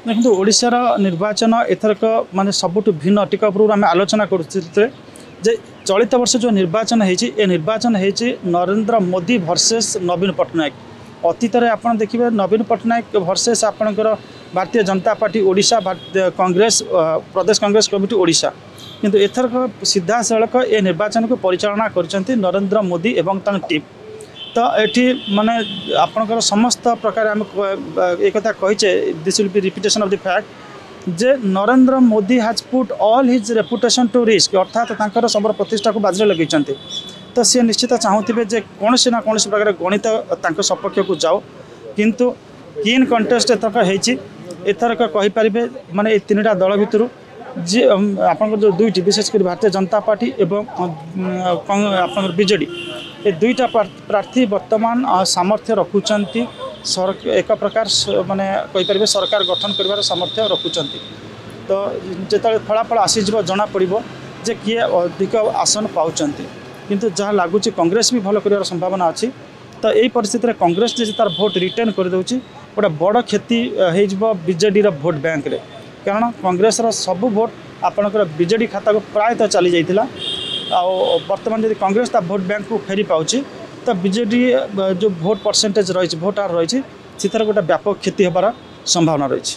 देखो ओडिशार निर्वाचन एथरक माने सबुठ भिन्न टीका पूर्व आम आलोचना करते चलित वर्ष जो निर्वाचन होती निर्वाचन होती नरेंद्र मोदी वर्सेस नवीन पट्टनायक। अतीत में आप देखिए नवीन पट्टनायक वर्सेस आपणकर भारतीय जनता पार्टी ओडिशा कांग्रेस प्रदेश कांग्रेस कमिटी ओडिशा किंतु एथरक सीधा सड़क ए निर्वाचन को परिचालना कर नरेंद्र मोदी एवं टीम। तो ये माने आपणकर समस्त प्रकार आम एक कहीचे this will be repetition of the fact जे Narendra Modi has put all his reputation to risk अर्थात तांकर समर प्रतिष्ठा को बाजरे लगे। तो सी निश्चित चाहूबे जे कौन ना कौन प्रकार गणित तांको सपक्ष को जाओ किंतु किन कंटेस्ट एथरक कहींपारे माने तीनटा दल भितर जी आप जो दुईटी विशेषकर भारतीय जनता पार्टी एवं आप बीजेडी ये दुईटा प्रार्थी वर्तमान सामर्थ्य रखुंट एक प्रकार माने कहींपारे सरकार गठन कर सामर्थ्य रखुंट। तो जो फलाफल आसीज जना पड़ जे किए अधिक आसन पाँच किंतु जहाँ लगुच कांग्रेस भी भल कर संभावना अच्छी। तो यही परिस्थिति में कांग्रेस जी तार भोट रिटेन कर दे गोटे बड़ क्षति हो बीजेडी भोट बैंक रे कारण कांग्रेस सबू भोट आपणकर बीजेडी खाता को प्रायतः चली जाइथिला वर्तमान जब कांग्रेस ता भोट बैंक को फेरी पाउची तो बीजेडी जो भोट परसेंटेज रही भोट आर रही गोटे व्यापक क्षति होबार संभावना रही।